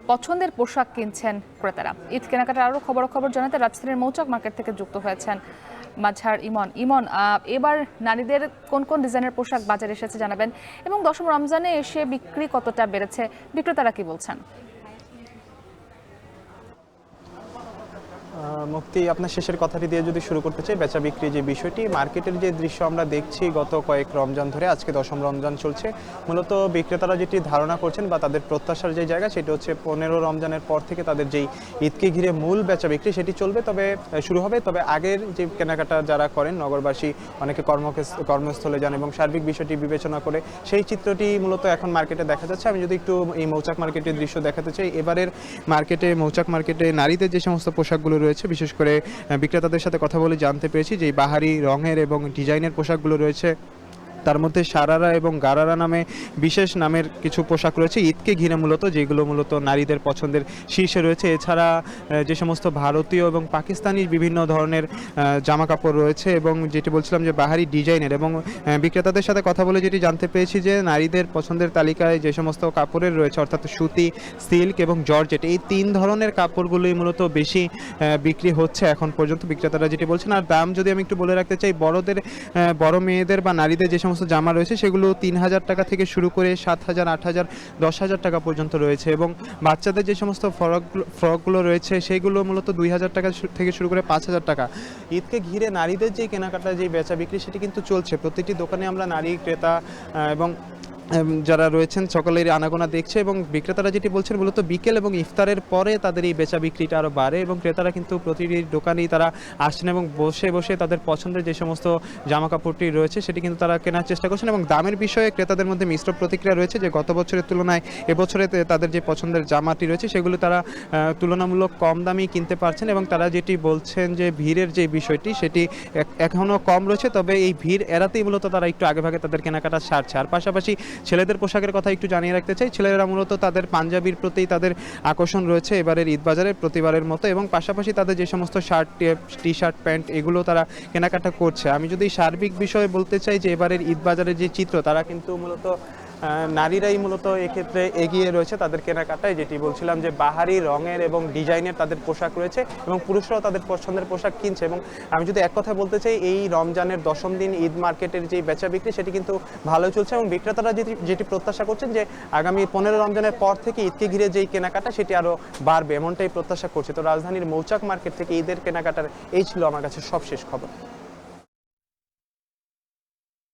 পছন্দের পোশাক কিনছেন ক্রেতারা। ঈদ কেনাকাটার আরও খবর জানাতে রাজধানীর মৌচাক মার্কেট থেকে যুক্ত হয়েছেন মাঝার ইমন। এবার নারীদের কোন কোন ডিজাইনের পোশাক বাজারে এসেছে জানাবেন, এবং দশম রমজানে এসে বিক্রি কতটা বেড়েছে, বিক্রেতারা কি বলছেন? মুক্তি, আপনার শেষের কথাটি দিয়ে যদি শুরু করতে চাই, বেচা বিক্রি যে বিষয়টি, মার্কেটের যে দৃশ্য আমরা দেখছি গত কয়েক রমজান ধরে, আজকে দশম রমজান চলছে, মূলত বিক্রেতারা যেটি ধারণা করছেন বা তাদের প্রত্যাশার যে জায়গা সেটি হচ্ছে 15 রমজানের পর থেকে তাদের যেই ঈদকে ঘিরে মূল বেচা বিক্রি সেটি চলবে, তবে শুরু হবে। তবে আগের যে কেনাকাটা যারা করেন নগরবাসী, অনেকে কর্মস্থলে যান এবং সার্বিক বিষয়টি বিবেচনা করে সেই চিত্রটি মূলত এখন মার্কেটে দেখা যাচ্ছে। আমি যদি একটু এই মৌচাক মার্কেটের দৃশ্য দেখাতে চাই, এবারের মৌচাক মার্কেটে নারীদের যে সমস্ত পোশাকগুলো রয়েছে, বিশেষ করে বিক্রেতাদের সাথে কথা বলে জানতে পেরেছি যে বাহারি রঙের এবং ডিজাইনের পোশাকগুলো রয়েছে, তার মধ্যে সারারা এবং গারারা নামে বিশেষ নামের কিছু পোশাক রয়েছে ঈদকে ঘিরে মূলত, যেগুলো মূলত নারীদের পছন্দের শীর্ষে রয়েছে। এছাড়া যে সমস্ত ভারতীয় এবং পাকিস্তানি বিভিন্ন ধরনের জামা কাপড় রয়েছে, এবং যেটি বলছিলাম যে বাহারি ডিজাইনের, এবং বিক্রেতাদের সাথে কথা বলে যেটি জানতে পেরেছি যে নারীদের পছন্দের তালিকায় যে সমস্ত কাপড়ের রয়েছে, অর্থাৎ সুতি, সিল্ক এবং জর্জেট, এই 3 ধরনের কাপড়গুলোই মূলত বেশি বিক্রি হচ্ছে এখন পর্যন্ত, বিক্রেতারা যেটি বলছেন। আর দাম যদি আমি একটু বলে রাখতে চাই, বড় মেয়েদের বা নারীদের যে সমস্ত জামা রয়েছে সেগুলো 3000 টাকা থেকে শুরু করে 7000, 8000, 10,000 টাকা পর্যন্ত রয়েছে, এবং বাচ্চাদের যে সমস্ত ফ্রকগুলো রয়েছে সেগুলো মূলত 2000 টাকা থেকে শুরু করে 5000 টাকা। ঈদকে ঘিরে নারীদের যে কেনাকাটা, যে বেচা বিক্রি সেটি কিন্তু চলছে। প্রতিটি দোকানে আমরা নারী ক্রেতা এবং যারা রয়েছেন সকলের আনাগোনা দেখছে, এবং বিক্রেতারা যেটি বলছেন মূলত বিকেল এবং ইফতারের পরে তাদের এই বেচা বিক্রিটা আরও বাড়ে, এবং ক্রেতারা কিন্তু প্রতিটি দোকানেই তারা আসছেন এবং বসে তাদের পছন্দের যে সমস্ত জামা কাপড়টি রয়েছে সেটি কিন্তু তারা কেনার চেষ্টা করছেন। এবং দামের বিষয়ে ক্রেতাদের মধ্যে মিশ্র প্রতিক্রিয়া রয়েছে, যে গত বছরের তুলনায় এবছরে তাদের যে পছন্দের জামাটি রয়েছে সেগুলো তারা তুলনামূলক কম দামেই কিনতে পারছেন, এবং তারা যেটি বলছেন যে ভিড়ের যে বিষয়টি সেটি এখনও কম রয়েছে, তবে এই ভিড় এড়াতেই মূলত তারা একটু আগেভাগে তাদের কেনাকাটা সারছে। আর পাশাপাশি ছেলেদের পোশাকের কথা একটু জানিয়ে রাখতে চাই, ছেলেরা মূলত তাদের পাঞ্জাবির প্রতি তাদের আকর্ষণ রয়েছে এবারের ঈদ বাজারে প্রতিবারের মতো, এবং পাশাপাশি তাদের যে সমস্ত শার্ট, টি শার্ট, প্যান্ট এগুলো তারা কেনাকাটা করছে। আমি যদি সার্বিক বিষয়ে বলতে চাই যে এবারের ঈদ বাজারের যে চিত্র, তারা কিন্তু মূলত নারীরাই মূলত এক্ষেত্রে এগিয়ে রয়েছে তাদের কেনাকাটায়, যেটি বলছিলাম যে বাহারি রঙের এবং ডিজাইনের তাদের পোশাক রয়েছে, এবং পুরুষরাও তাদের পছন্দের পোশাক কিনছে। এবং আমি যদি এক কথা বলতে চাই, এই রমজানের দশম দিন ঈদ মার্কেটের যে বেচা বিক্রি সেটি কিন্তু ভালো চলছে, এবং বিক্রেতারা যেটি প্রত্যাশা করছেন যে আগামী 15 রমজানের পর থেকে ঈদকে ঘিরে যেই কেনাকাটা সেটি আরও বাড়বে, এমনটাই প্রত্যাশা করছে। তো রাজধানীর মৌচাক মার্কেট থেকে ঈদের কেনাকাটার এই ছিল আমার কাছে সবশেষ খবর।